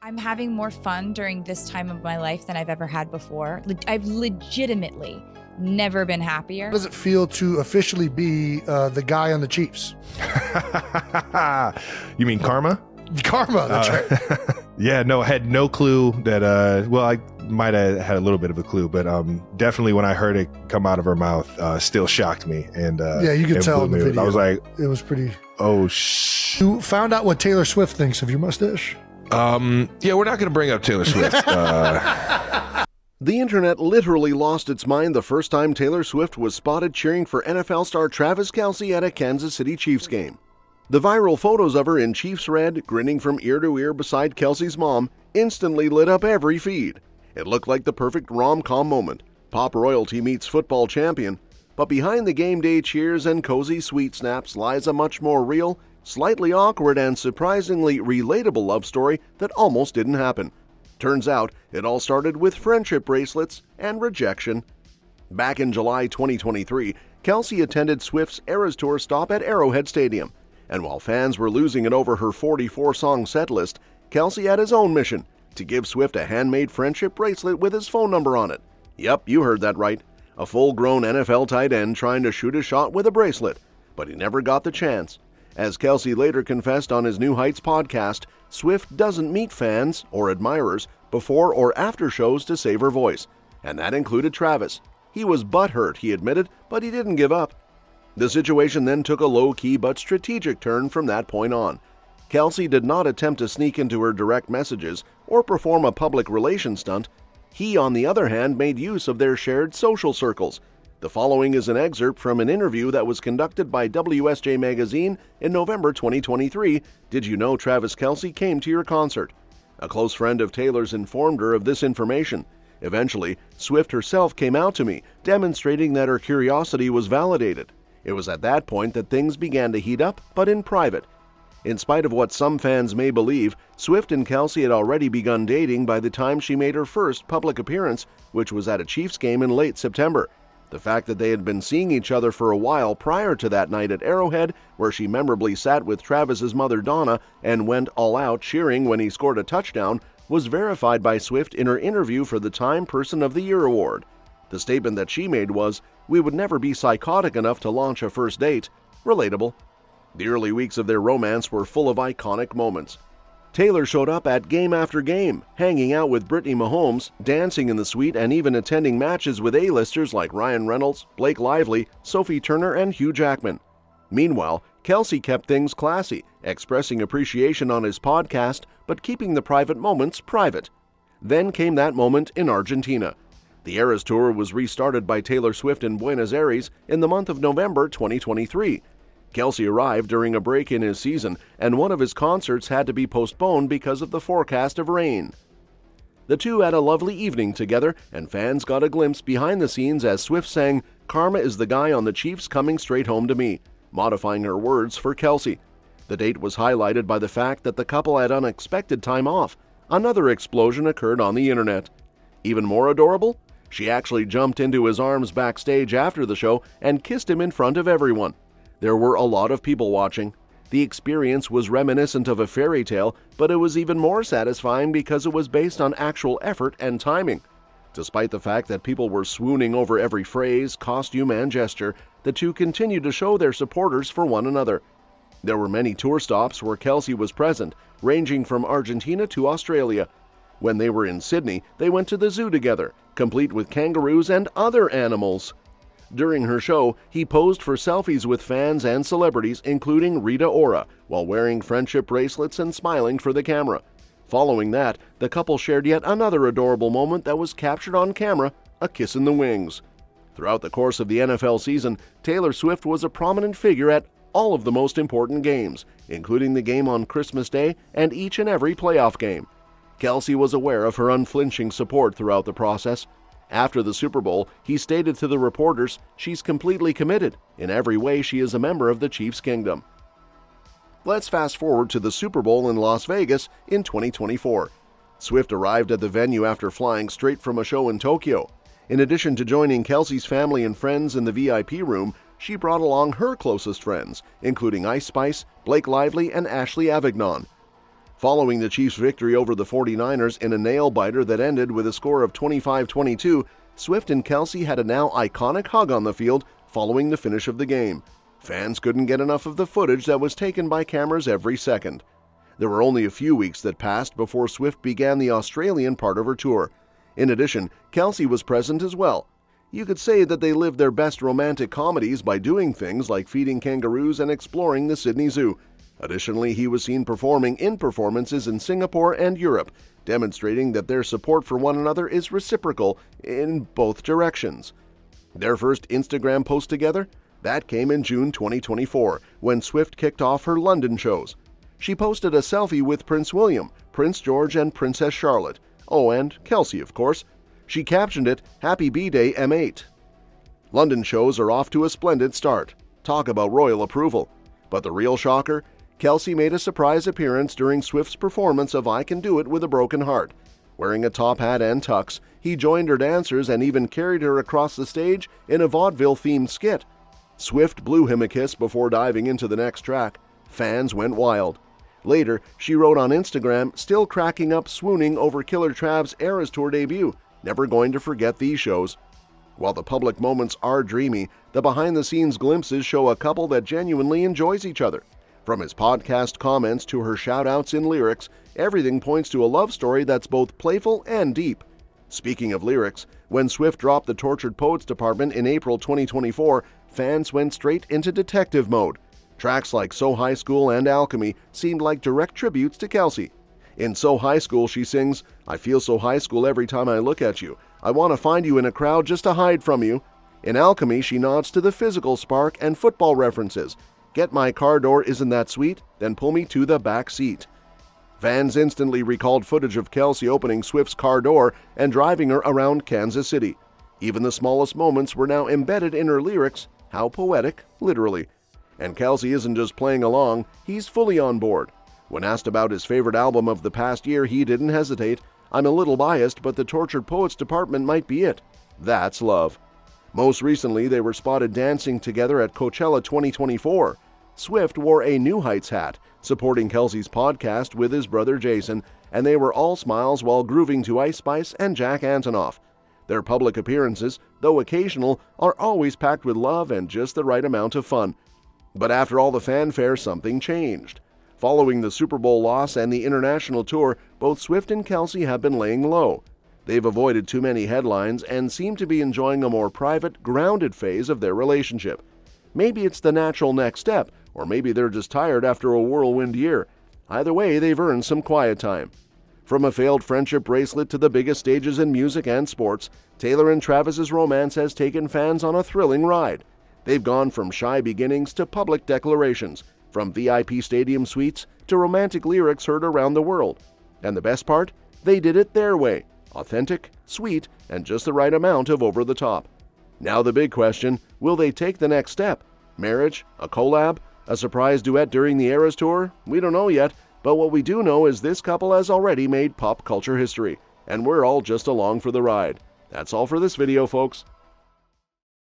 I'm having more fun during this time of my life than I've ever had before. I've legitimately never been happier. How does it feel to officially be the guy on the Chiefs? You mean Karma? Karma, that's right. Yeah, no, I had no clue that, I might have had a little bit of a clue, but definitely when I heard it come out of her mouth, still shocked me. And yeah, you could tell in the video. I was like, it was pretty. Oh, You found out what Taylor Swift thinks of your mustache? Yeah, we're not going to bring up Taylor Swift. The internet literally lost its mind the first time Taylor Swift was spotted cheering for NFL star Travis Kelce at a Kansas City Chiefs game. The viral photos of her in Chiefs red, grinning from ear to ear beside Kelce's mom, instantly lit up every feed. It looked like the perfect rom-com moment. Pop royalty meets football champion. But behind the game day cheers and cozy sweet snaps lies a much more real, slightly awkward, and surprisingly relatable love story that almost didn't happen. Turns out, it all started with friendship bracelets and rejection. Back in July 2023, Kelce attended Swift's Eras Tour stop at Arrowhead Stadium. And while fans were losing it over her 44-song setlist, Kelce had his own mission, to give Swift a handmade friendship bracelet with his phone number on it. Yep, you heard that right. A full-grown NFL tight end trying to shoot a shot with a bracelet. But he never got the chance. As Kelce later confessed on his New Heights podcast, Swift doesn't meet fans or admirers before or after shows to save her voice. And that included Travis. He was butthurt, he admitted, but he didn't give up. The situation then took a low-key but strategic turn from that point on. Kelce did not attempt to sneak into her direct messages or perform a public relations stunt. He, on the other hand, made use of their shared social circles. The following is an excerpt from an interview that was conducted by WSJ Magazine in November 2023. Did you know Travis Kelce came to your concert? A close friend of Taylor's informed her of this information. Eventually, Swift herself came out to me, demonstrating that her curiosity was validated. It was at that point that things began to heat up, but in private. In spite of what some fans may believe, Swift and Kelce had already begun dating by the time she made her first public appearance, which was at a Chiefs game in late September. The fact that they had been seeing each other for a while prior to that night at Arrowhead, where she memorably sat with Travis's mother Donna and went all out cheering when he scored a touchdown, was verified by Swift in her interview for the Time Person of the Year award. The statement that she made was, "We would never be psychotic enough to launch a first date." Relatable. The early weeks of their romance were full of iconic moments. Taylor showed up at game after game, hanging out with Brittany Mahomes, dancing in the suite, and even attending matches with A-listers like Ryan Reynolds, Blake Lively, Sophie Turner, and Hugh Jackman. Meanwhile, Kelce kept things classy, expressing appreciation on his podcast, but keeping the private moments private. Then came that moment in Argentina. The Eras Tour was restarted by Taylor Swift in Buenos Aires in the month of November 2023. Kelce arrived during a break in his season, and one of his concerts had to be postponed because of the forecast of rain. The two had a lovely evening together, and fans got a glimpse behind the scenes as Swift sang, "Karma is the guy on the Chiefs coming straight home to me," modifying her words for Kelce. The date was highlighted by the fact that the couple had unexpected time off. Another explosion occurred on the internet. Even more adorable? She actually jumped into his arms backstage after the show and kissed him in front of everyone. There were a lot of people watching. The experience was reminiscent of a fairy tale, but it was even more satisfying because it was based on actual effort and timing. Despite the fact that people were swooning over every phrase, costume, and gesture, the two continued to show their supporters for one another. There were many tour stops where Kelce was present, ranging from Argentina to Australia. When they were in Sydney, they went to the zoo together, complete with kangaroos and other animals. During her show, he posed for selfies with fans and celebrities, including Rita Ora, while wearing friendship bracelets and smiling for the camera. Following that, the couple shared yet another adorable moment that was captured on camera, a kiss in the wings. Throughout the course of the NFL season, Taylor Swift was a prominent figure at all of the most important games, including the game on Christmas Day and each and every playoff game. Kelce was aware of her unflinching support throughout the process. After the Super Bowl, he stated to the reporters, "She's completely committed. In every way, she is a member of the Chiefs Kingdom." Let's fast forward to the Super Bowl in Las Vegas in 2024. Swift arrived at the venue after flying straight from a show in Tokyo. In addition to joining Kelce's family and friends in the VIP room, she brought along her closest friends, including Ice Spice, Blake Lively, and Ashley Avignon. Following the Chiefs' victory over the 49ers in a nail-biter that ended with a score of 25-22, Swift and Kelce had a now iconic hug on the field following the finish of the game. Fans couldn't get enough of the footage that was taken by cameras every second. There were only a few weeks that passed before Swift began the Australian part of her tour. In addition, Kelce was present as well. You could say that they lived their best romantic comedies by doing things like feeding kangaroos and exploring the Sydney Zoo. Additionally, he was seen performing in performances in Singapore and Europe, demonstrating that their support for one another is reciprocal in both directions. Their first Instagram post together? That came in June 2024, when Swift kicked off her London shows. She posted a selfie with Prince William, Prince George, and Princess Charlotte. Oh, and Kelce, of course. She captioned it, "Happy B-Day M8." London shows are off to a splendid start. Talk about royal approval. But the real shocker? Kelce made a surprise appearance during Swift's performance of I Can Do It With a Broken Heart. Wearing a top hat and tux, he joined her dancers and even carried her across the stage in a vaudeville-themed skit. Swift blew him a kiss before diving into the next track. Fans went wild. Later, she wrote on Instagram, still cracking up swooning over Killer Trav's Eras Tour debut. Never going to forget these shows. While the public moments are dreamy, the behind-the-scenes glimpses show a couple that genuinely enjoys each other. From his podcast comments to her shout-outs in lyrics, everything points to a love story that's both playful and deep. Speaking of lyrics, when Swift dropped the Tortured Poets department in April 2024, fans went straight into detective mode. Tracks like So High School and Alchemy seemed like direct tributes to Kelce. In So High School, she sings, "I feel so high school every time I look at you. I want to find you in a crowd just to hide from you." In Alchemy, she nods to the physical spark and football references. "Get my car door, isn't that sweet? Then pull me to the back seat." Fans instantly recalled footage of Kelce opening Swift's car door and driving her around Kansas City. Even the smallest moments were now embedded in her lyrics. How poetic, literally. And Kelce isn't just playing along, he's fully on board. When asked about his favorite album of the past year, he didn't hesitate. "I'm a little biased, but the Tortured Poets department might be it." That's love. Most recently, they were spotted dancing together at Coachella 2024. Swift wore a New Heights hat, supporting Kelce's podcast with his brother Jason, and they were all smiles while grooving to Ice Spice and Jack Antonoff. Their public appearances, though occasional, are always packed with love and just the right amount of fun. But after all the fanfare, something changed. Following the Super Bowl loss and the international tour, both Swift and Kelce have been laying low. They've avoided too many headlines and seem to be enjoying a more private, grounded phase of their relationship. Maybe it's the natural next step, or maybe they're just tired after a whirlwind year. Either way, they've earned some quiet time. From a failed friendship bracelet to the biggest stages in music and sports, Taylor and Travis's romance has taken fans on a thrilling ride. They've gone from shy beginnings to public declarations, from VIP stadium suites to romantic lyrics heard around the world. And the best part? They did it their way. Authentic, sweet, and just the right amount of over the top. Now the big question, will they take the next step? Marriage? A collab? A surprise duet during the Eras Tour? We don't know yet, but what we do know is this couple has already made pop culture history, and we're all just along for the ride. That's all for this video, folks.